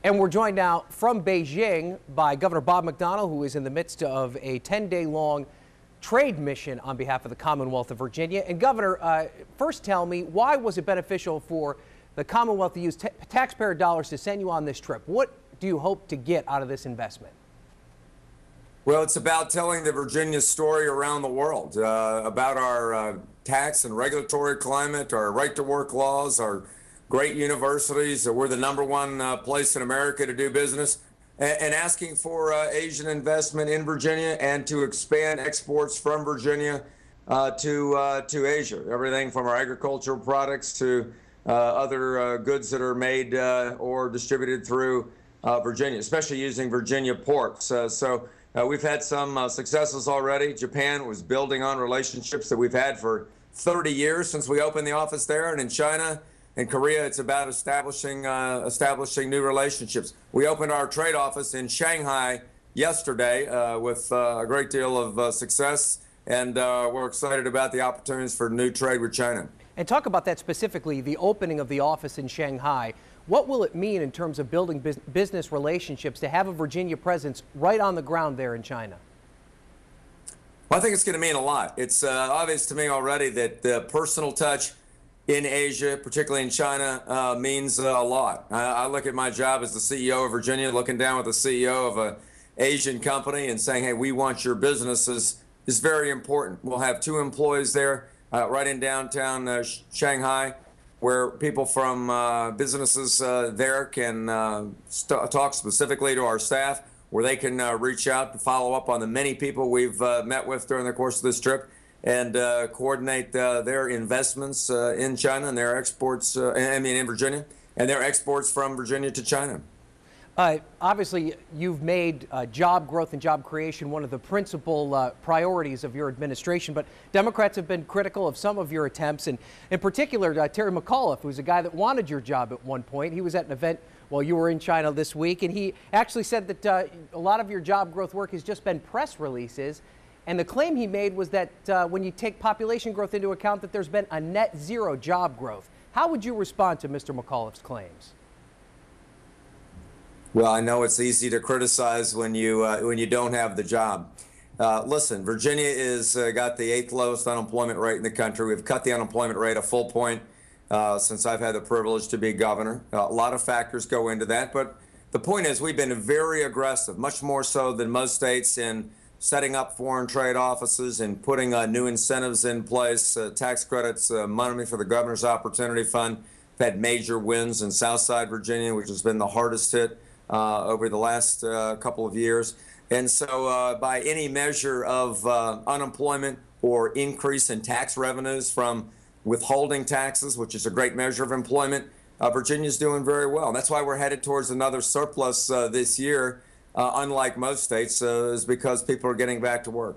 And we're joined now from Beijing by Governor Bob McDonnell, who is in the midst of a 10-day-long trade mission on behalf of the Commonwealth of Virginia. And Governor, first tell me, why was it beneficial for the Commonwealth to use taxpayer dollars to send you on this trip? What do you hope to get out of this investment? Well, it's about telling the Virginia story around the world, about our tax and regulatory climate, our right-to-work laws, our great universities. We're the #1 place in America to do business, and asking for Asian investment in Virginia and to expand exports from Virginia to Asia. Everything from our agricultural products to other goods that are made or distributed through Virginia, especially using Virginia ports. We've had some successes already. Japan was building on relationships that we've had for 30 years since we opened the office there, and in China and Korea, it's about establishing new relationships. We opened our trade office in Shanghai yesterday with a great deal of success, and we're excited about the opportunities for new trade with China. And talk about that specifically, the opening of the office in Shanghai. What will it mean in terms of building business relationships to have a Virginia presence right on the ground there in China? Well, I think it's going to mean a lot. It's obvious to me already that the personal touch in Asia, particularly in China, means a lot. I look at my job as the CEO of Virginia, looking down with the CEO of an Asian company and saying, hey, we want your businesses, is very important. We'll have 2 employees there right in downtown Shanghai, where people from businesses there can talk specifically to our staff, where they can reach out to follow up on the many people we've met with during the course of this trip, and coordinate their investments in China and their exports, in Virginia, and their exports from Virginia to China. Obviously, you've made job growth and job creation one of the principal priorities of your administration, but Democrats have been critical of some of your attempts, and in particular, Terry McAuliffe, who's a guy that wanted your job at one point. He was at an event while you were in China this week, and he actually said that a lot of your job growth work has just been press releases. And the claim he made was that when you take population growth into account, that there's been a net zero job growth. How would you respond to Mr. McAuliffe's claims? Well, I know it's easy to criticize when you don't have the job. Listen, Virginia is got the 8th lowest unemployment rate in the country. We've cut the unemployment rate a full point since I've had the privilege to be governor. A lot of factors go into that, but the point is we've been very aggressive, much more so than most states, in setting up foreign trade offices and putting new incentives in place, tax credits, money for the Governor's Opportunity Fund. We've had major wins in Southside Virginia, which has been the hardest hit over the last couple of years. And so by any measure of unemployment or increase in tax revenues from withholding taxes, which is a great measure of employment, Virginia's doing very well. And that's why we're headed towards another surplus this year. Unlike most states, is because people are getting back to work.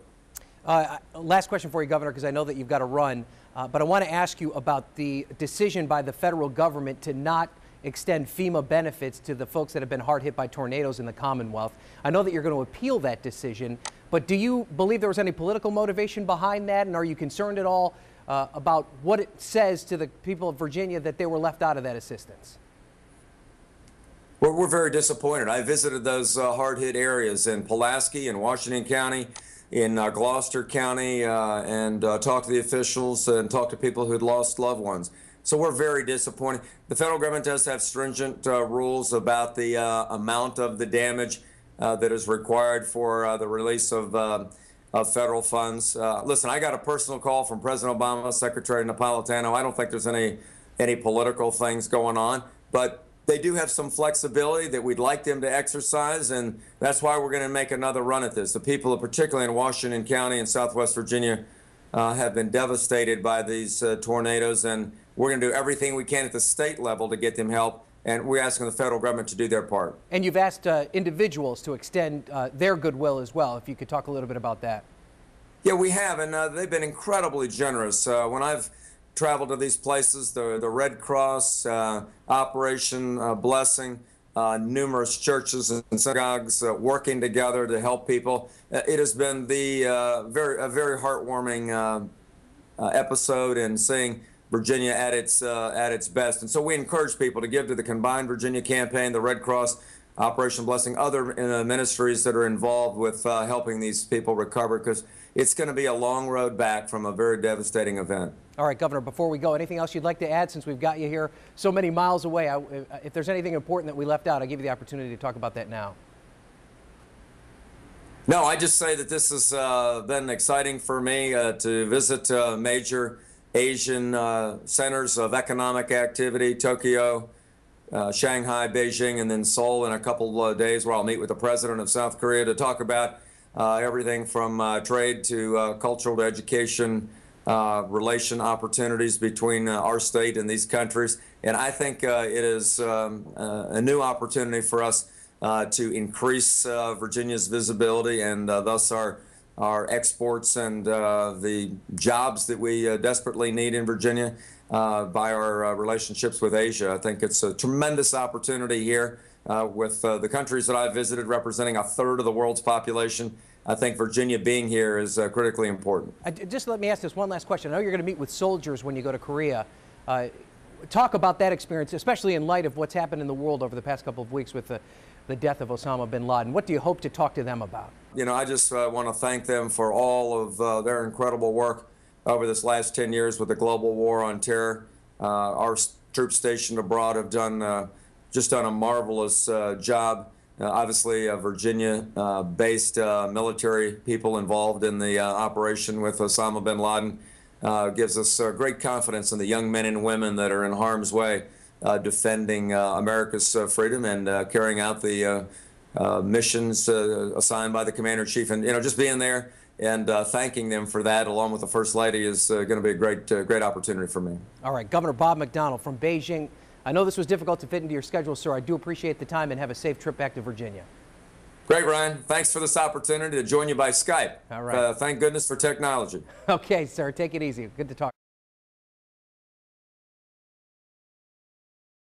Last question for you, Governor, because I know that you've got to run, but I want to ask you about the decision by the federal government to not extend FEMA benefits to the folks that have been hard hit by tornadoes in the Commonwealth. I know that you're going to appeal that decision, but do you believe there was any political motivation behind that, and are you concerned at all about what it says to the people of Virginia that they were left out of that assistance? We're very disappointed. I visited those hard-hit areas in Pulaski and Washington County, in Gloucester County, and talked to the officials and talked to people who'd lost loved ones. So we're very disappointed. The federal government does have stringent rules about the amount of the damage that is required for the release of federal funds. Listen, I got a personal call from President Obama, Secretary Napolitano. I don't think there's any political things going on, but they do have some flexibility that we'd like them to exercise, and that's why we're going to make another run at this. The people, particularly in Washington County and Southwest Virginia, have been devastated by these tornadoes, and we're going to do everything we can at the state level to get them help, and we're asking the federal government to do their part. And you've asked individuals to extend their goodwill as well, if you could talk a little bit about that. Yeah, we have, and they've been incredibly generous. When I've traveled to these places, the Red Cross, Operation Blessing, numerous churches and synagogues working together to help people. It has been a very heartwarming episode, and seeing Virginia at its best. And so we encourage people to give to the Combined Virginia Campaign, the Red Cross, Operation Blessing, other ministries that are involved with helping these people recover, because it's going to be a long road back from a very devastating event. All right, Governor, before we go, anything else you'd like to add since we've got you here so many miles away? If there's anything important that we left out, I'll give you the opportunity to talk about that now. No, I just say that this has been exciting for me to visit major Asian centers of economic activity, Tokyo, Shanghai, Beijing, and then Seoul in a couple of days, where I'll meet with the president of South Korea to talk about everything from trade to cultural to education, relation opportunities between our state and these countries. And I think it is a new opportunity for us to increase Virginia's visibility and thus our exports and the jobs that we desperately need in Virginia by our relationships with Asia. I think it's a tremendous opportunity here with the countries that I've visited representing a third of the world's population. I think Virginia being here is critically important. Just let me ask this one last question. I know you're going to meet with soldiers when you go to Korea. Talk about that experience, especially in light of what's happened in the world over the past couple of weeks with the death of Osama bin Laden. What do you hope to talk to them about? You know, I just want to thank them for all of their incredible work over this last 10 years with the global war on terror. Our troops stationed abroad have done just done a marvelous job. Obviously, Virginia-based military people involved in the operation with Osama bin Laden gives us great confidence in the young men and women that are in harm's way, defending America's freedom and carrying out the missions assigned by the Commander-in-Chief. And, you know, just being there and thanking them for that, along with the First Lady, is going to be a great opportunity for me. All right, Governor Bob McDonnell from Beijing. I know this was difficult to fit into your schedule, sir. I do appreciate the time, and have a safe trip back to Virginia. Great, Ryan. Thanks for this opportunity to join you by Skype. All right. Thank goodness for technology. Okay, sir. Take it easy. Good to talk.